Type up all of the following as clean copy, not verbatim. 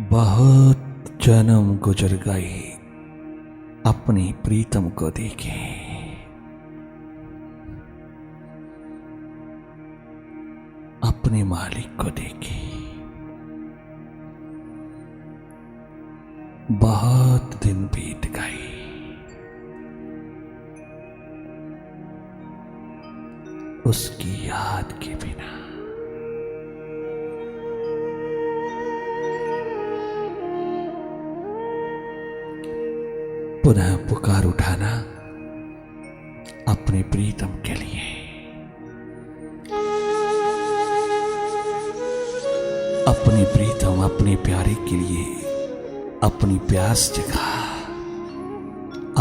बहुत जन्म गुजर गए अपनी प्रीतम को देखे, अपने मालिक को देखे। बहुत दिन बीत गए, उसकी याद के बिना। पुनः पुकार उठाना अपने प्रीतम के लिए। अपनी प्रीतम अपने प्यारे के लिए अपनी प्यास जगा,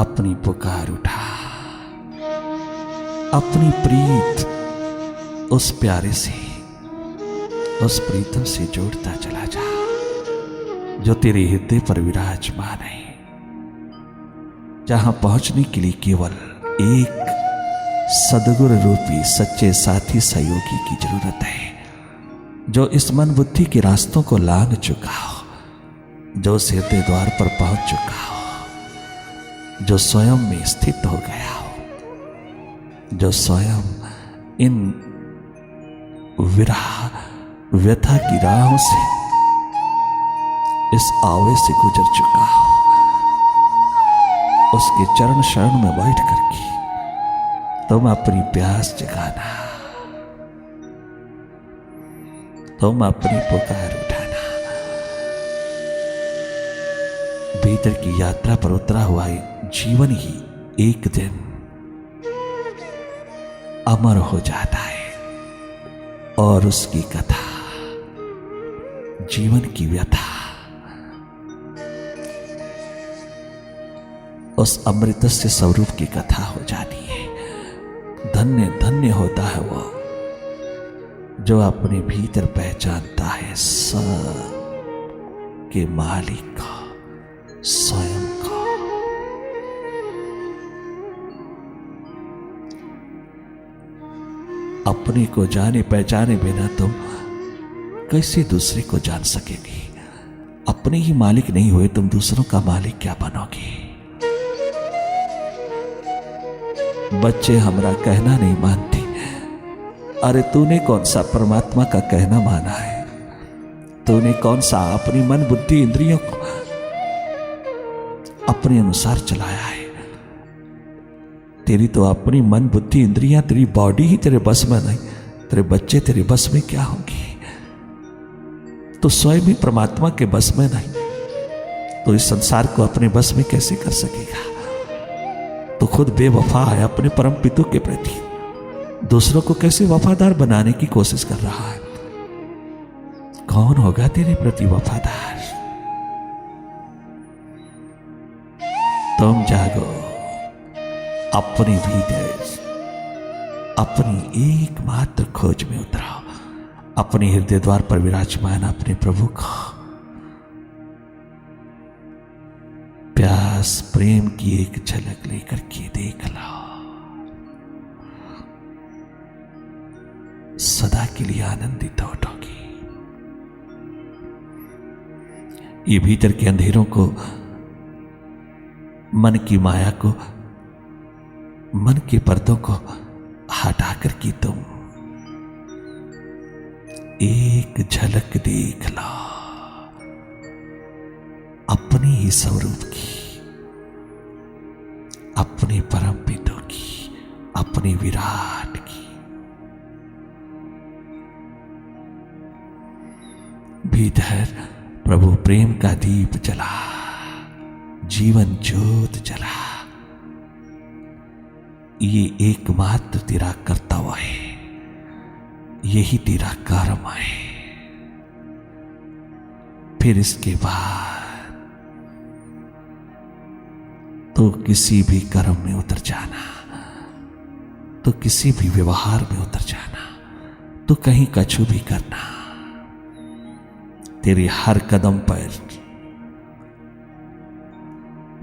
अपनी पुकार उठा, अपनी प्रीत उस प्यारे से, उस प्रीतम से जोड़ता चला जा जो तेरे हृदय पर विराजमान है, जहां पहुंचने के लिए केवल एक सद्गुरु रूपी सच्चे साथी सहयोगी की जरूरत है, जो इस मन बुद्धि के रास्तों को लांघ चुका हो, जो उस हृदय द्वार पर पहुंच चुका हो, जो स्वयं में स्थित हो गया हो, जो स्वयं इन विरह व्यथा की राहों से, इस आवे से गुजर चुका हो। उसके चरण शरण में बैठ करके तुम अपनी प्यास जगाना, तुम अपनी पुकार उठाना। भीतर की यात्रा पर उतरा हुआ जीवन ही एक दिन अमर हो जाता है, और उसकी कथा, जीवन की व्यथा उस अमृतस्य स्वरूप की कथा हो जाती है। धन्य धन्य होता है वो जो अपने भीतर पहचानता है सब के मालिक को, स्वयं को। अपने को जाने पहचाने बिना तुम कैसे दूसरे को जान सकेगी? अपने ही मालिक नहीं हुए तुम दूसरों का मालिक क्या बनोगे? बच्चे हमारा कहना नहीं मानते। अरे तूने कौन सा परमात्मा का कहना माना है? तूने कौन सा अपनी मन बुद्धि इंद्रियों को अपने अनुसार चलाया है? तेरी तो अपनी मन बुद्धि इंद्रियां, तेरी बॉडी ही तेरे बस में नहीं, तेरे बच्चे तेरे बस में क्या होंगे? तो स्वयं ही परमात्मा के बस में नहीं तो इस संसार को अपने बस में कैसे कर सकेगा? तो खुद बेवफा है अपने परम पिता के प्रति, दूसरों को कैसे वफादार बनाने की कोशिश कर रहा है? कौन होगा तेरे प्रति वफादार? तुम जागो, अपने भीतर अपनी एकमात्र खोज में उतराओ, अपने हृदय द्वार पर विराजमान अपने प्रभु को प्यास प्रेम की एक झलक लेकर के देख लो। सदा के लिए आनंदित उठोगी। ये भीतर के अंधेरों को, मन की माया को, मन के पर्दों को हटा कर के तुम एक झलक देख लो अपने ही स्वरूप की, अपने परम पिता की, अपने विराट की। भीतर प्रभु प्रेम का दीप जला, जीवन ज्योत जला। ये एकमात्र तेरा कर्तव्य है, यही तेरा कर्म है। फिर इसके बाद तो किसी भी कर्म में उतर जाना, तो किसी भी व्यवहार में उतर जाना, तो कहीं कछु भी करना, तेरे हर कदम पर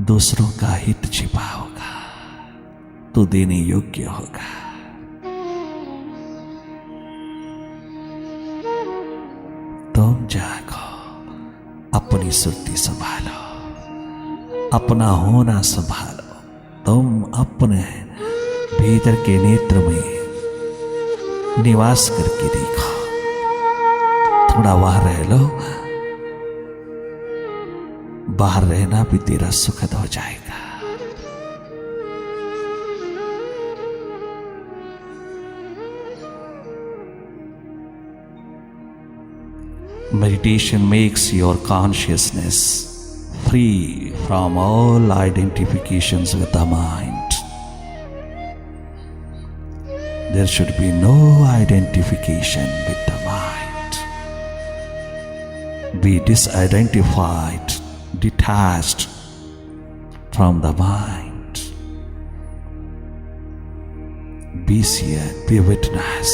दूसरों का हित छिपा होगा, तो देने योग्य होगा। तुम जागो, अपनी अपनी सुर्ती संभालो, अपना होना संभालो। तुम अपने भीतर के नेत्र में निवास करके देखो, थोड़ा वहां रह लो, बाहर रहना भी तेरा सुखद हो जाएगा। Meditation makes your consciousness free from all identifications with the mind. There should be no identification with the mind. Be disidentified, detached from the mind. Be seer, be witness.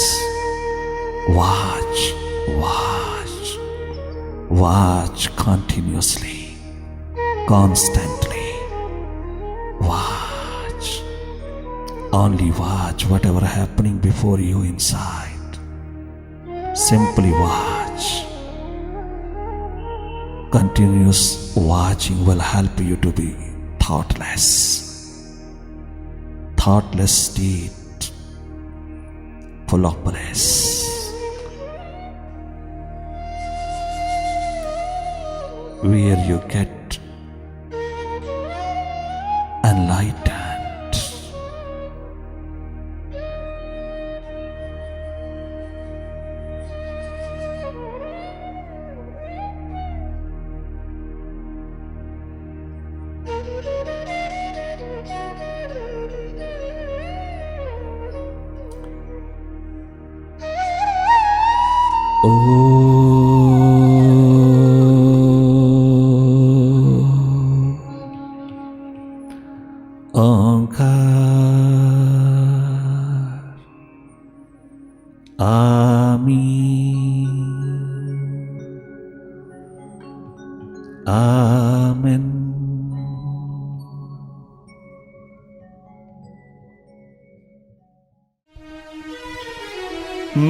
Watch, watch, watch continuously, constantly. Watch. Only watch whatever happening before you inside. Simply watch. Continuous watching will help you to be thoughtless. Thoughtless state, full of bliss. Where you get enlightened. आमीन।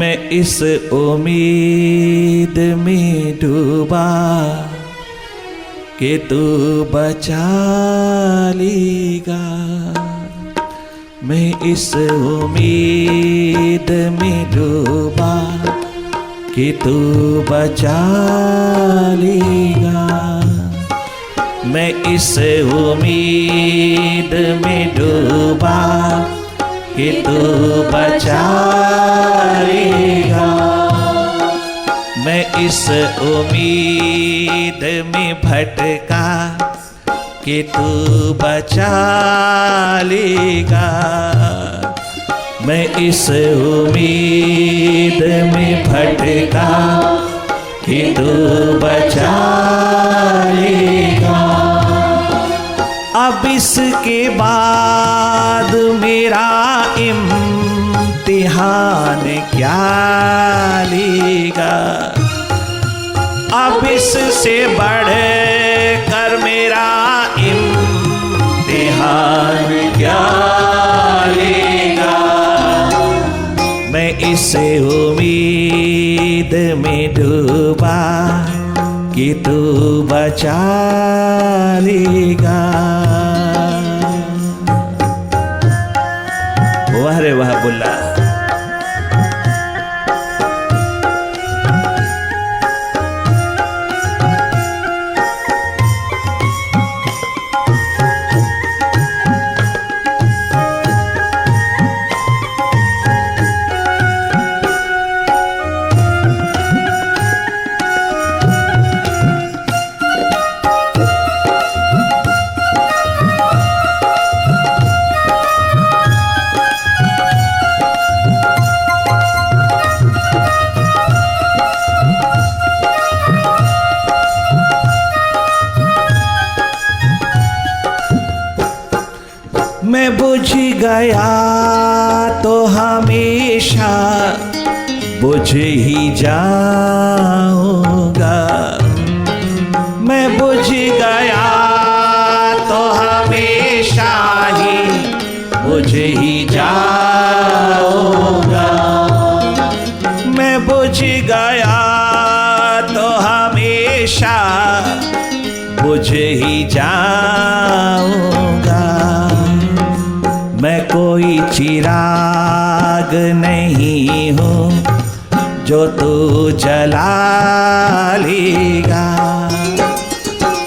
मैं इस उम्मीद में डूबा कि तू बचा लेगा। मैं इस उम्मीद में डूबा कि तू बचा लेगा। मैं इस उम्मीद में डूबा कि तू बचा लेगा। मैं इस उम्मीद में भटका कि तू बचा लेगा। मैं इस उम्मीद में भटका कि तू बचा लेगा। अब इसके बाद मेरा इम्तिहान क्या लेगा। अब इससे बढ़ कर मेरा इम्तिहान क्या लेगा। मैं इस उम्मीद में डूबा कि तू बचा लेगा। वाह रे वाह बुल्ला। मैं बुझ गया तो हमेशा बुझ ही जाऊंगा। मैं बुझ गया तो हमेशा ही बुझ ही जाऊंगा। मैं बुझ गया तो हमेशा जाऊंगा। मैं कोई चिराग नहीं हूँ जो तू जला लेगा।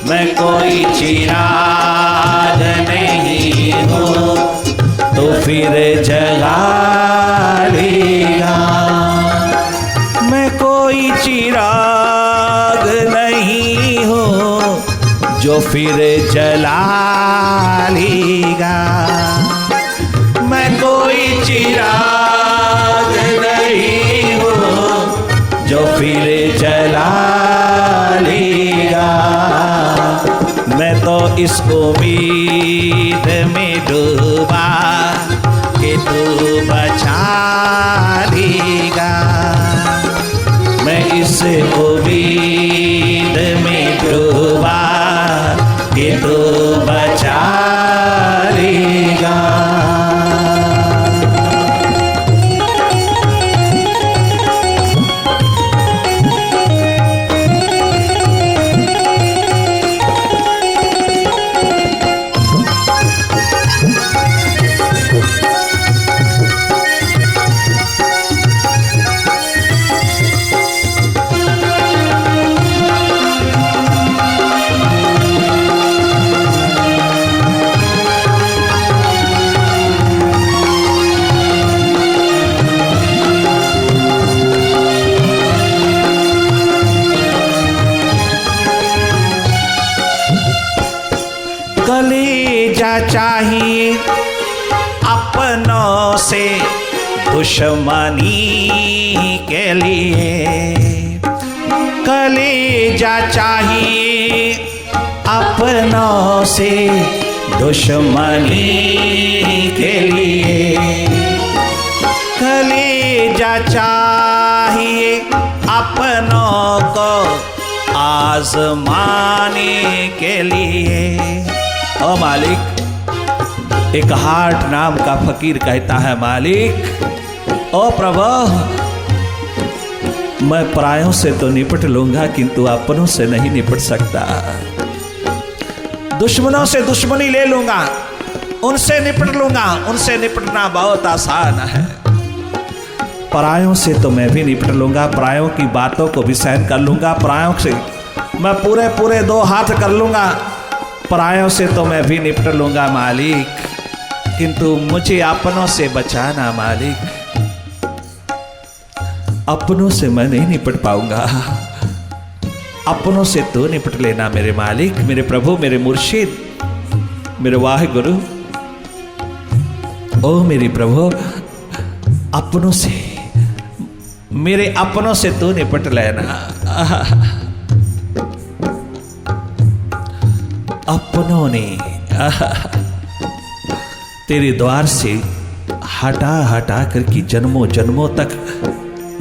मैं कोई चिराग नहीं हूँ तो फिर जला लेगा। मैं कोई चिराग नहीं हूँ जो फिर जला लेगा। मैं कोई चिराग नहीं हूँ जो फिर जला लेगा। मैं तो इस उम्मीद में डूबा कि तू बचा लेगा। मैं इस उम्मीद में डूबा कि तू बचा लेगा। कलेजा चाहिए अपनों से दुश्मनी के लिए। कलेजा चाहिए अपनों से दुश्मनी के लिए। कलेजा चाहिए अपनों को आजमाने के लिए। ओ मालिक, एक हाट नाम का फकीर कहता है, मालिक ओ प्रभु, मैं परायों से तो निपट लूंगा किंतु अपनों से नहीं निपट सकता। दुश्मनों से दुश्मनी ले लूंगा, उनसे निपट लूंगा, उनसे निपटना बहुत आसान है। परायों से तो मैं भी निपट लूंगा, परायों की बातों को भी सहन कर लूंगा, परायों से मैं पूरे पूरे 2 हाथ कर लूंगा, परायों से तो मैं भी निपट लूंगा मालिक, किंतु मुझे अपनों से बचाना मालिक। अपनों से मैं नहीं निपट पाऊंगा, अपनों से तो निपट लेना मेरे मालिक, मेरे प्रभु, मेरे मुर्शिद, मेरे वाहिगुरु। ओ मेरे प्रभु, अपनों से, मेरे अपनों से तो निपट लेना। अपनों ने तेरे द्वार से हटा हटा करके जन्मों जन्मों तक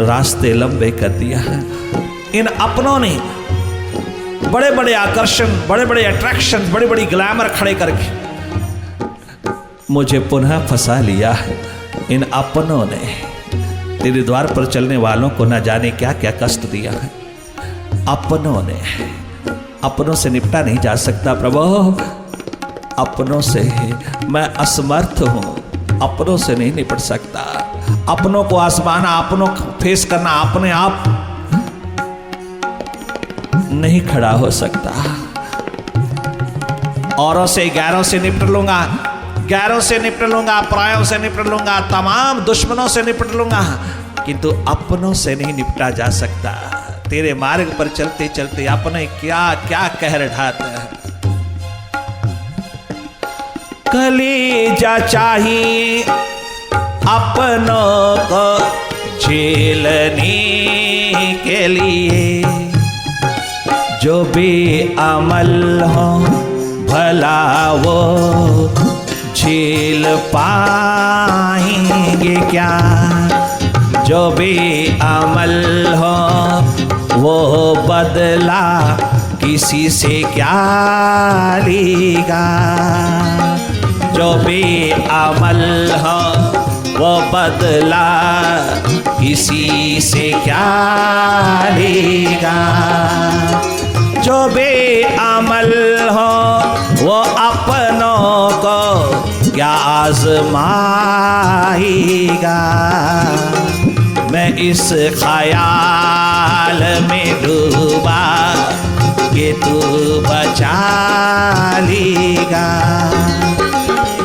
रास्ते लंबे कर दिया है। इन अपनों ने बड़े बड़े आकर्षण, बड़े बड़े अट्रैक्शन, बड़ी बड़ी ग्लैमर खड़े करके मुझे पुनः फंसा लिया है। इन अपनों ने तेरे द्वार पर चलने वालों को न जाने क्या क्या कष्ट दिया है। अपनों ने, अपनों से निपटा नहीं जा सकता प्रभु, अपनों से मैं असमर्थ हूं, अपनों से नहीं निपट सकता। अपनों को आजमाना, अपनों को फेस करना अपने आप नहीं खड़ा हो सकता। औरों से, गैरों से निपट लूंगा, गैरों से निपट लूंगा, परायों से निपट लूंगा, तमाम दुश्मनों से निपट लूंगा, किंतु अपनों से नहीं निपटा जा सकता। तेरे मार्ग पर चलते चलते अपने क्या क्या कहर ढाते हैं। कलेजा चाहिए अपनों को झेलने के लिए, जो बेअमल हो भला वो झेल पाएंगे क्या। जो बेअमल हो वो बदला किसी से क्या लेगा। जो बेअमल हो वो बदला किसी से क्या लेगा। जो बेअमल हो आजमाएगा। मैं इस ख्याल में डूबा कि तू बचा लेगा।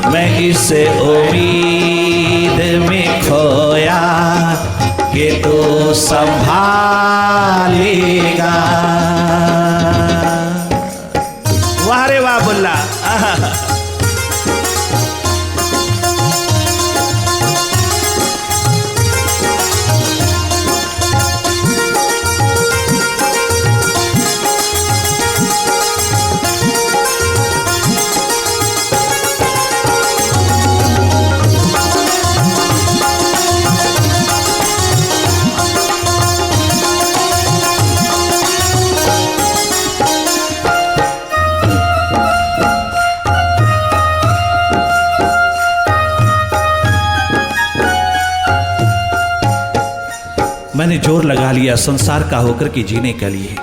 मैं इस उम्मीद में खोया कि तू संभालेगा। वाह रे वाह बुल्ला। मैंने जोर लगा लिया संसार का होकर के जीने के लिए,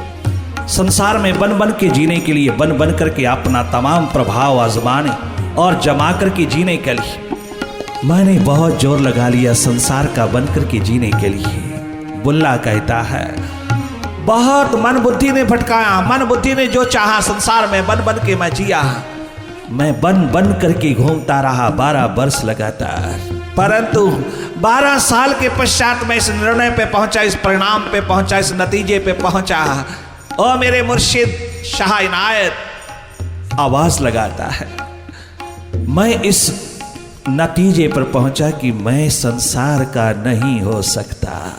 संसार में बन बन के जीने के लिए, बन बन करके अपना तमाम प्रभाव आजमाने और जमा करके जीने के लिए। मैंने बहुत जोर लगा लिया संसार का बन करके जीने के लिए। बुल्ला कहता है बहुत मन बुद्धि ने भटकाया, मन बुद्धि ने जो चाहा संसार में बन बन के मैं जिया। मैं बन बन करके घूमता रहा 12 वर्ष लगातार, परंतु 12 साल के पश्चात मैं इस निर्णय पे पहुंचा, इस परिणाम पे पहुंचा, इस नतीजे पे पहुंचा। ओ मेरे मुर्शिद शाह इनायत आवाज लगाता है, मैं इस नतीजे पर पहुंचा कि मैं संसार का नहीं हो सकता।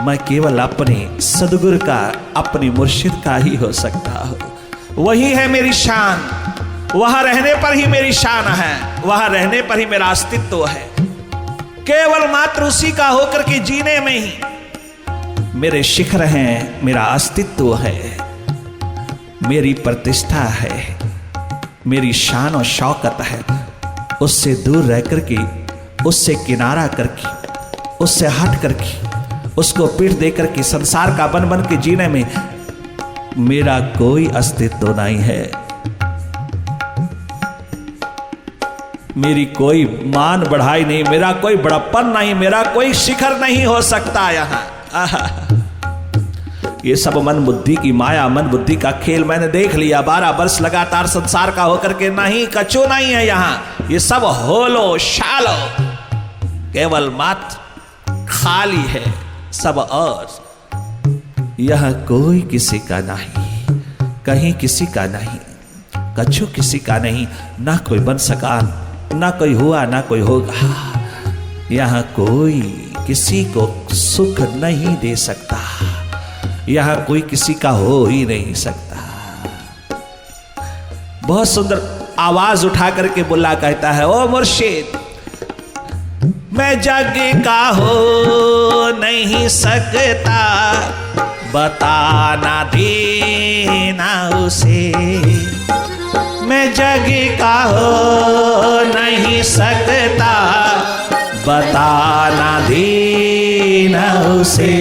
मैं केवल अपने सदगुरु का, अपने मुर्शिद का ही हो सकता हूं। वही है मेरी शान, वहां रहने पर ही मेरी शान है, वहां रहने पर ही मेरा अस्तित्व है। केवल मात्र उसी का होकर के जीने में ही मेरे शिखर हैं, मेरा अस्तित्व है, मेरी प्रतिष्ठा है, मेरी शान और शौकत है। उससे दूर रह करके, उससे किनारा करके, उससे हट करके, उसको पीठ दे करके संसार का बन बन के जीने में मेरा कोई अस्तित्व नहीं है। मेरी कोई मान बढ़ाई नहीं, मेरा कोई बड़प्पन नहीं, मेरा कोई शिखर नहीं हो सकता यहाँ। ये सब मन बुद्धि की माया, मन बुद्धि का खेल मैंने देख लिया। 12 वर्ष लगातार संसार का होकर के नहीं, कछु नहीं है यहाँ। ये सब होलो शालो, केवल मात्र खाली है सब। और यह कोई किसी का नहीं, कहीं किसी का नहीं, कछु किसी का नहीं। ना कोई बन सका, ना कोई हुआ, ना कोई होगा। यहाँ कोई किसी को सुख नहीं दे सकता, यहाँ कोई किसी का हो ही नहीं सकता। बहुत सुंदर आवाज उठा करके बुल्ला कहता है, ओ मुर्शिद मैं जग का हो नहीं सकता, बताना देना उसे। मैं जग का हो नहीं सकता, बताना देना उसे।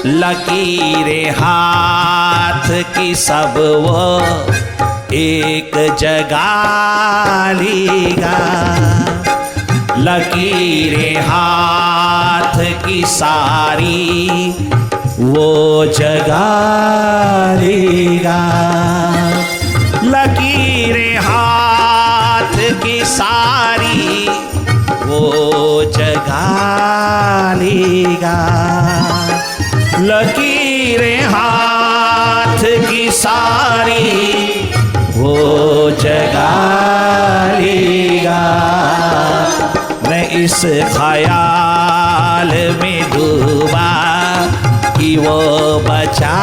लकीरें हाथ की सब वो एक जगह लेगा। लकीरें हाथ की सारी वो जगह लेगा। लकीरें हाथ की सारी वो जगह लेगा। लकीरें हाथ की सारी वो जगह लेगा। मैं इस ख्याल में डूबा कि वो बचा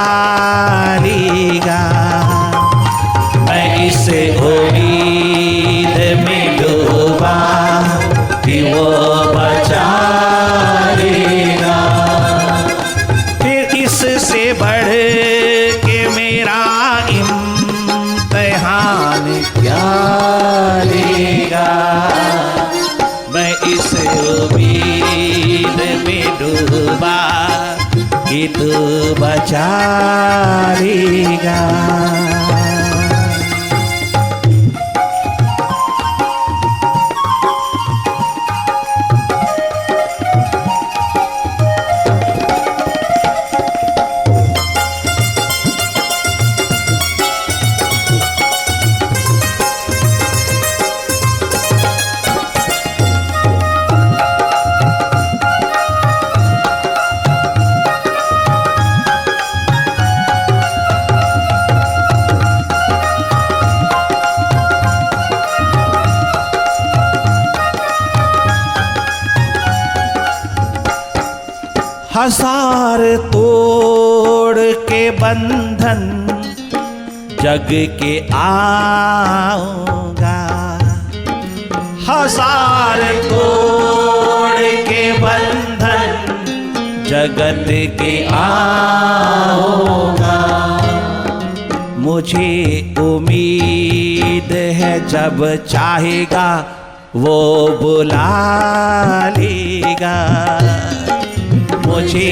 लेगा। मैं इस उम्मीद में डूबा कि वो बचा लेगा। फिर इससे बढ़ के मेरा इम्तिहान क्या लेगा। मैं इस उम्मीद में डूबा कि तू बचा लेगा। हजार तोड़ के बंधन जग के आऊंगा, हजार तोड़ के बंधन जगत के आऊंगा। मुझे उम्मीद है जब चाहेगा वो बुला लेगा, मुझे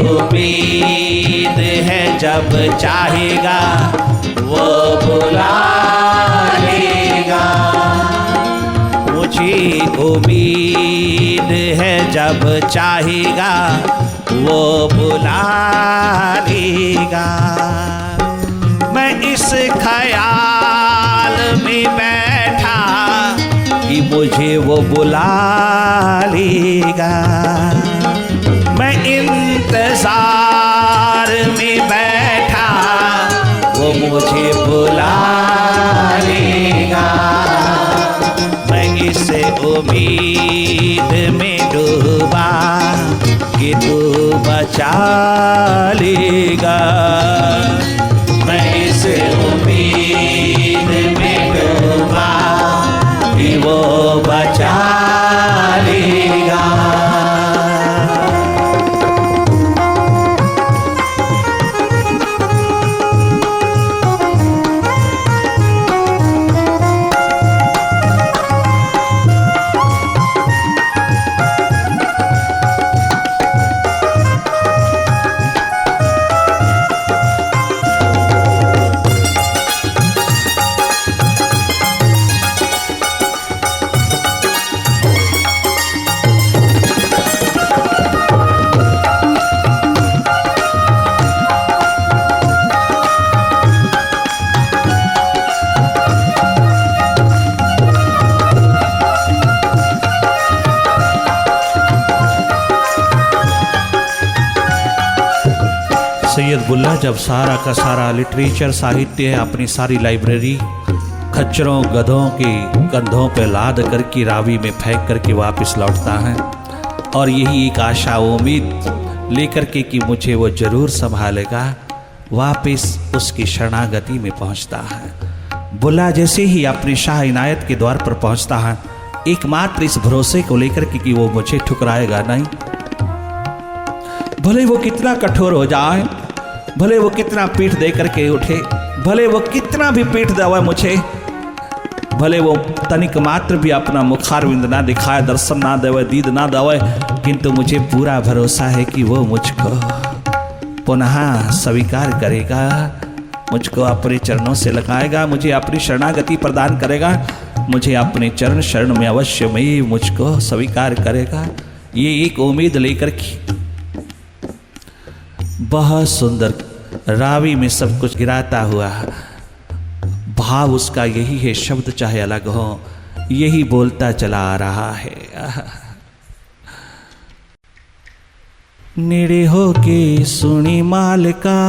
उम्मीद है जब चाहेगा वो बुला लेगा, मुझे उम्मीद है जब चाहेगा वो बुला लेगा। मैं इस ख्याल में बैठा कि मुझे वो बुला लेगा, मैं इंतजार में बैठा वो मुझे बुला लेगा। मैं इस उम्मीद में डूबा कि तू बचा लेगा, मैं इस उम्मीद में डूबा कि वो बचा लेगा। सैयद बुल्ला जब सारा का सारा लिटरेचर साहित्य अपनी सारी लाइब्रेरी खच्चरों गधों के कंधों पर लाद करके रावी में फेंक करके वापस लौटता है और यही एक आशा उम्मीद लेकर के कि मुझे वो जरूर संभालेगा, वापस उसकी शरणागति में पहुंचता है। बुल्ला जैसे ही अपने शाह इनायत के द्वार पर पहुंचता है, एकमात्र इस भरोसे को लेकर के कि वो मुझे ठुकराएगा नहीं, भले वो कितना कठोर हो जाए, भले वो कितना पीठ दे करके उठे, भले वो कितना भी पीठ देवे मुझे, भले वो तनिक मात्र भी अपना मुखारविंद ना दिखाए, दर्शन ना देवे, दीद ना देवे, किंतु मुझे पूरा भरोसा है कि वो मुझको पुनः स्वीकार करेगा, मुझको अपने चरणों से लगाएगा, मुझे अपनी शरणागति प्रदान करेगा, मुझे अपने चरण शरण में अवश्य में मुझको स्वीकार करेगा। ये एक उम्मीद लेकर के बहुत सुंदर रावी में सब कुछ गिराता हुआ, भाव उसका यही है, शब्द चाहे अलग हो, यही बोलता चला आ रहा है। नेड़े हो के सुनी मालका,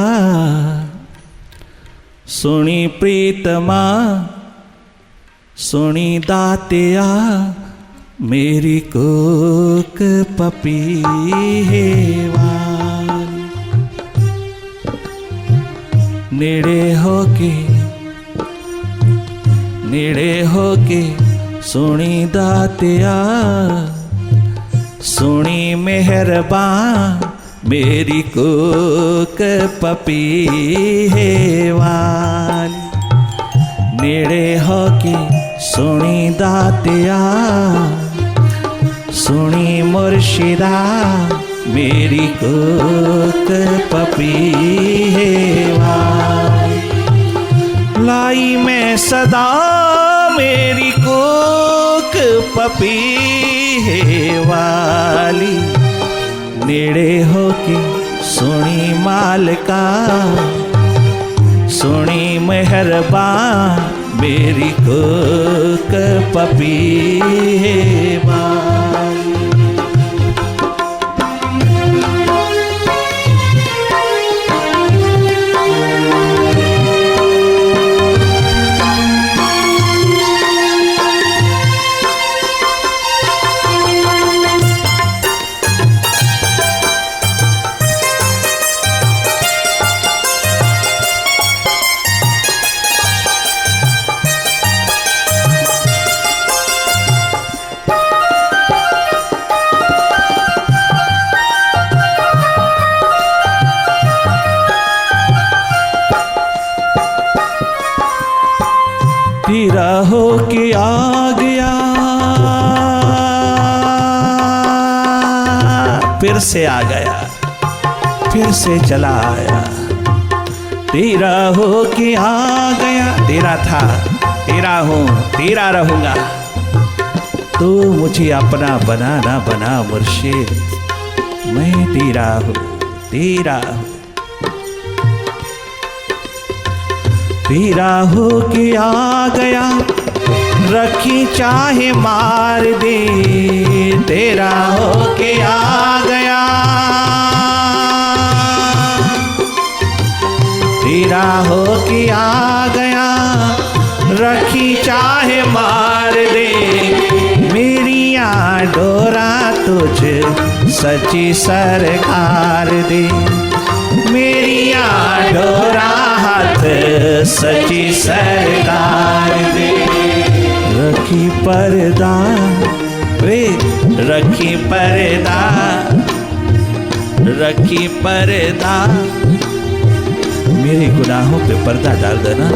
सुनी प्रीतमा, सुनी दातिया, मेरी कोक पपीहेवा। नेड़े होके सुनी दातिया, सुनी मेहरबान, मेरी कोक पपीहेवाल। नेड़े होके सुनी दातिया, सुनी मुर्शिदा, मेरी कोक पपीहेवाल। लाई मैं सदा मेरी कोक पपीहेवाली। नेड़े होके सुनी मालका, सुनी मेहरबान, मेरी कोक पपीहेवाली। तेरा हो के आ गया, फिर से आ गया, फिर से चला आया। तेरा हो के आ गया, तेरा था, तेरा हूँ, तेरा रहूंगा। तू मुझे अपना बनाना बना मुर्शिद, मैं तेरा हूँ, तेरा हूँ। तेरा हो के आ गया, रखी चाहे मार दे। तेरा हो के आ गया, तेरा हो के आ गया, रखी चाहे मार दे। मेरी डोरा तुझ सच्ची सरकार दे, मेरी डोरा हाथ सच्ची सरकार दे। रखी पर्दा वे, रखी पर्दा, रखी पर्दा। मेरे गुनाहों पे पर्दा डाल देना,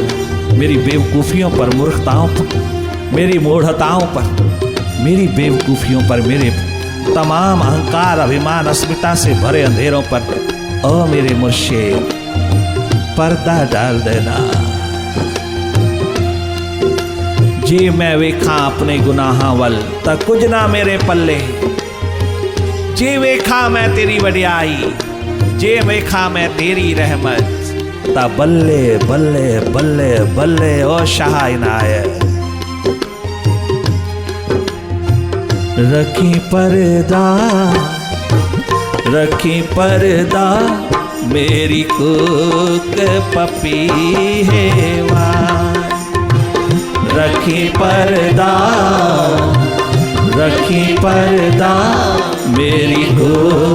मेरी बेवकूफ़ियों पर, मूर्खताओं पर, मेरी मूढ़ताओं पर, मेरी बेवकूफ़ियों पर, मेरे तमाम अहंकार, अभिमान, अस्मिता से भरे अंधेरों पर ओ मेरे मुर्शिद पर्दा डाल देना। जे मैं वेखा अपने गुनाहां वल ता कुछ ना मेरे पल्ले। जे वेखा मैं तेरी वडियाई, जे वेखा मैं तेरी रहमत ता बल्ले बल्ले बल्ले बल्ले ओ शाह इनायत। रखी पर्दा, रखी पर्दा, मेरी कुक पपी है वार। रखी पर्दा, रखी पर्दा, मेरी कुक